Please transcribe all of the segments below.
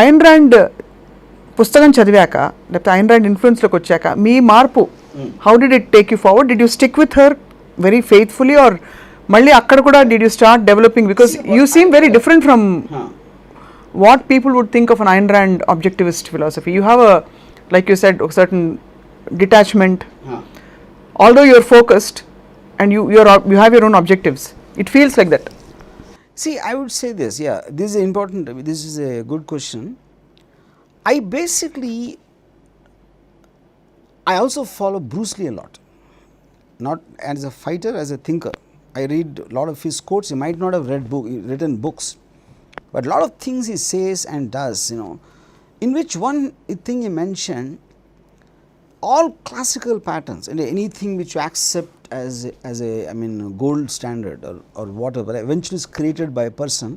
Ayn Rand పుస్తకం చదివాక లేకపోతే ఐన్ ర్యాండ్ ఇన్ఫ్లుయెన్స్లోకి వచ్చాక మీ మార్పు how did it take you forward? Did you stick with her very faithfully or మళ్ళీ అక్కడ కూడా did you start developing? Because you seem very different from what people would think of an Ayn Rand objectivist philosophy. You have a, like you said, a certain detachment. Although you're focused and you have your own objectives, it feels like that. See, I would say this, yeah, this is important, this is a good question. I also follow Bruce Lee a lot, not as a fighter, as a thinker. I read a lot of his quotes. He might not have written books, but a lot of things he says and does, you know, in which one thing he mentioned, all classical patterns and anything which you accept as a I mean gold standard or whatever eventually is created by a person,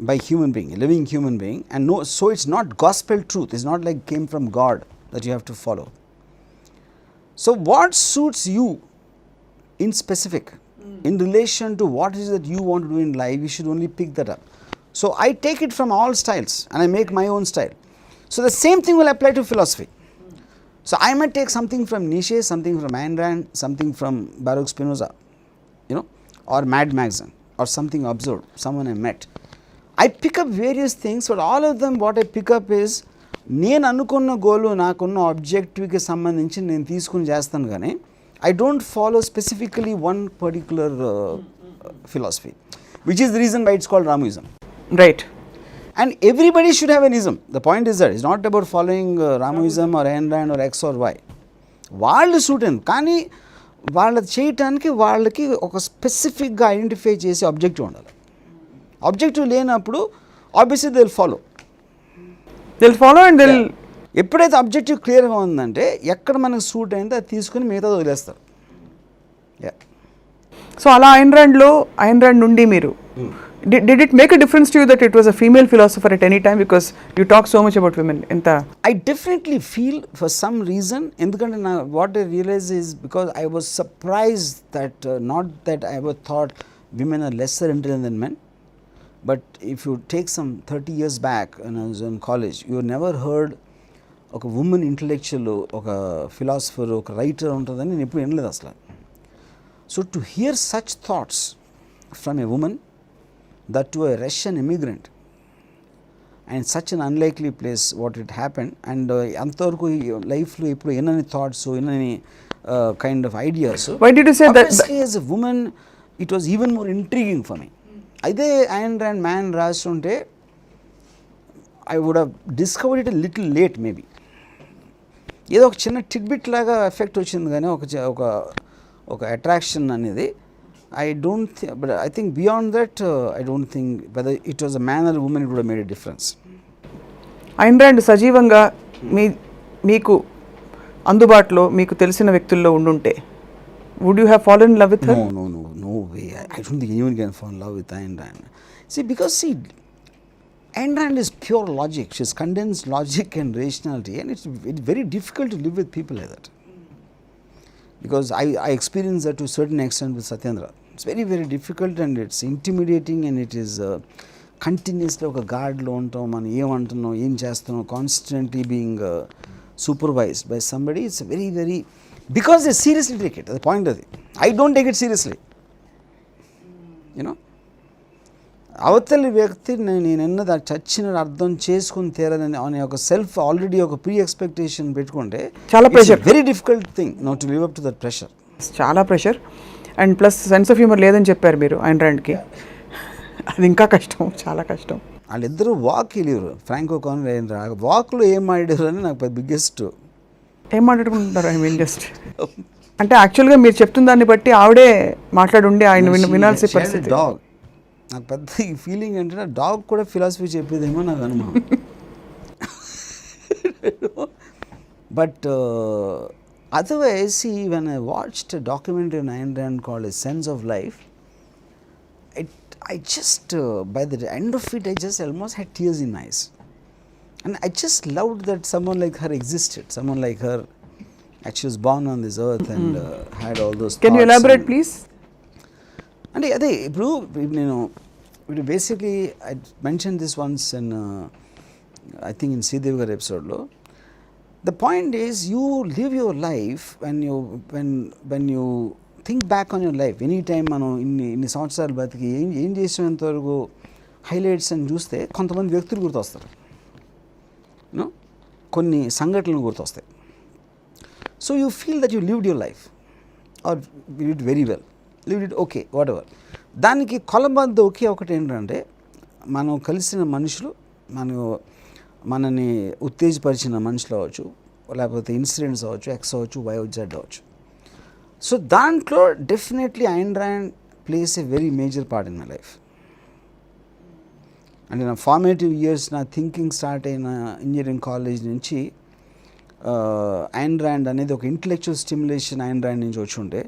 by human being, a living human being, and no, so it's not gospel truth, it's not like came from God that you have to follow. So what suits you in specific in relation to what is that you want to do in life, you should only pick that up. So I take it from all styles and I make my own style. So the same thing will apply to philosophy. So I might take something from Nietzsche, something from Ayn Rand, something from Baruch Spinoza, you know, or Mad Magazine, or something observed, someone I met. I pick up various things, but all of them what I pick up is నేను అనుకున్న గోలు నాకున్న ఆబ్జెక్టివ్కి సంబంధించి నేను తీసుకుని చేస్తాను కానీ I don't follow specifically one particular philosophy, which is the reason why it's called Ramoism. Right. And everybody should have an ism. The point is that it's not about following Ramoism or Ayn Rand or X or Y. వాళ్ళు suit అయింది కానీ వాళ్ళది చేయటానికి వాళ్ళకి ఒక స్పెసిఫిక్గా identify చేసే objective ఉండాలి. ఆబ్జెక్టివ్ లేనప్పుడు obviously they will follow and they ఎప్పుడైతే ఆబ్జెక్టివ్ క్లియర్గా ఉందంటే ఎక్కడ మనకు సూట్ అయిందో అది తీసుకుని మిగతా వదిలేస్తారు. సో అలా ఐన్ ర్యాండ్ నుండి మీరు did it make a difference to you that it was a female philosopher at any time, because you talk so much about women? I definitely feel for some reason, ఎందుకంటే what I realized is because I was surprised that not that I ever thought women are lesser intelligent than men, but if you take some 30 years back when I was in college, you never heard ఒక woman intellectual, ఒక philosopher, ఒక writer ఉంటుందని నేను ఎప్పుడు వినలేదు అసలు. So to hear such thoughts from a woman, that to a Russian immigrant, and such an unlikely place what it happened, and antavaraku life lo ippudu enani thoughts, so enani kind of ideas. Why did you say that? Obviously as a woman it was even more intriguing for me. Ide Ayn Rand man rasunte I would have discovered it a little late maybe. ఏదో ఒక చిన్న tidbit లాగా effect వచ్చింది కానీ ఒక attraction అనేది I don't think, but I think beyond that, I don't think whether it was a man or a woman, it would have made a difference. Ayn Rand సజీవంగా మీకు అందుబాటులో మీకు తెలిసిన వ్యక్తుల్లో ఉండుంటే would you have fallen in love with her? No way. I don't think anyone can fall in love with Ayn Rand. Because Ayn Rand is pure logic. She's condensed logic and rationality, and it's very difficult to live with people like that. Because I experienced that to a certain extent with Satyendra. It's very, very difficult and it's intimidating, and it is continuously ఒక గార్డ్లో ఉంటాం, మనం ఏమంటున్నాం ఏం చేస్తున్నాం, constantly being supervised by somebody. It's very very because they seriously take it. The point అది I don't take it seriously. You know అవతలి వ్యక్తి నేను ఎన్నది చచ్చినట్టు అర్థం చేసుకుని తీరదని అనే ఒక సెల్ఫ్ ఆల్రెడీ ఒక ప్రీ ఎక్స్పెక్టేషన్ పెట్టుకుంటే చాలా pressure, very difficult thing not to live up to that pressure. చాలా pressure and plus sense of humour లేదని చెప్పారు మీరు Ayn Randకి. అది ఇంకా కష్టం, చాలా కష్టం. వాళ్ళిద్దరూ వాక్ వెళ్ళారు, ఫ్రాంకో కాన్ వాక్లో ఏం మాట్లాడారు అని నాకు బిగ్గెస్ట్. ఏం మాట్లాడుకుంటున్నారు? ఐ మీన్ జస్ట్ అంటే యాక్చువల్గా మీరు చెప్తున్న దాన్ని బట్టి ఆవిడే మాట్లాడుండి ఆయన వినాల్సిన పరిస్థితి. డాగ్ నాకు పెద్ద ఈ ఫీలింగ్ ఏంటంటే డాగ్ కూడా ఫిలాసఫీ చెప్పేదేమో నాకు అనుమానం. But otherwise, see, when I watched a documentary on Ayn Rand called A Sense of Life, I just by the end of it, I just almost had tears in my eyes, and I just loved that someone like her existed. Someone like her actually was born on this earth and had all those. Can you elaborate, please? అంటే అదే ఇప్పుడు నేను basically I mentioned this once in I think in Sridevi gaరి episode lo. The point is, you live your life when you think back on your life. Anytime మనం ఇన్ని సంవత్సరాలు బతికి ఏం చేసినంత వరకు హైలైట్స్ అని చూస్తే కొంతమంది వ్యక్తులు గుర్తొస్తారు, కొన్ని సంఘటనలు గుర్తొస్తాయి. So you feel that you lived your life or lived very well, lived it okay whatever. దానికి కొలబద్ద ఒకే ఒకటి ఏంటంటే, మనం కలిసిన మనుషులు, మనని ఉత్తేజపరిచిన మనుషులు అవ్వచ్చు, లేకపోతే ఇన్సిడెంట్స్ అవ్వచ్చు, ఎక్స్ అవ్వచ్చు, వై జెడ్ అవ్వచ్చు. సో దాంట్లో definitely Ayn Rand place a very major part in my life. అంటే నా ఫార్మేటివ్ ఇయర్స్, నా థింకింగ్ స్టార్ట్ అయిన ఇంజనీరింగ్ కాలేజ్ నుంచి ఐన్ ర్యాండ్ అనేది ఒక ఇంటలెక్చువల్ స్టిమ్యులేషన్ ఐన్ ర్యాండ్ నుంచి వచ్చి ఉంటే,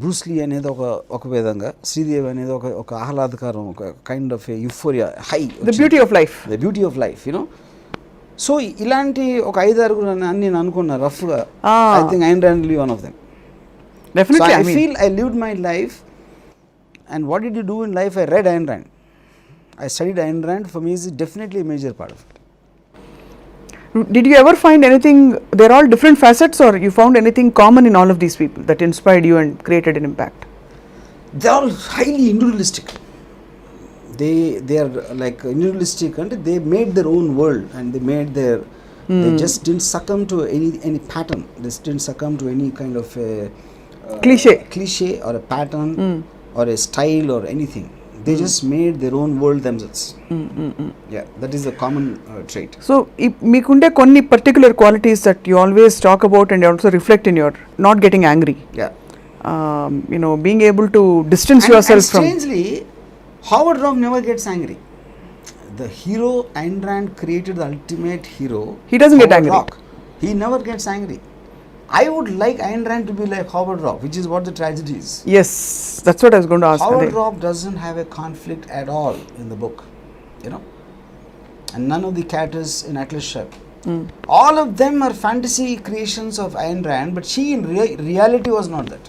బ్రూస్లీ అనేది ఒక విధంగా, శ్రీదేవి అనేది ఒక ఆహ్లాదకరం, ఒక kind of euphoria, high, the beauty of life, the beauty of life, you know. So ఇలాంటి ఒక 5-6 అని నేను అనుకున్నా రఫ్గా. ఐ థింక్ ఐన్ ర్యాండ్ లి one of them. Definitely, I feel I lived my life, and what did you do in life? I read Ayn Rand. I studied Ayn Rand. For me, is definitely a major part of it. Did you ever find anything, they're all different facets, or you found anything common in all of these people that inspired you and created an impact? They're all highly individualistic. They are like individualistic, and they made their own world, and they made their, they just didn't succumb to any pattern. They didn't succumb to any kind of cliche or a pattern or a style or anything. They just made their own world themselves. Yeah, that is a common trait. So meekunde konni particular qualities that you always talk about and also reflect in your not getting angry. Yeah. Being able to distance yourself from. Strangely, Howard Rock never gets angry. The hero Ayn Rand created, the ultimate hero. He doesn't Howard get angry. Rock. He never gets angry. I would like Ayn Rand to be like Howard Rock, which is what the tragedy is. Yes, that's what I was going to ask. Howard Rock doesn't have a conflict at all in the book, and none of the characters in Atlas Shrugged. All of them are fantasy creations of Ayn Rand, but she in reality was not that.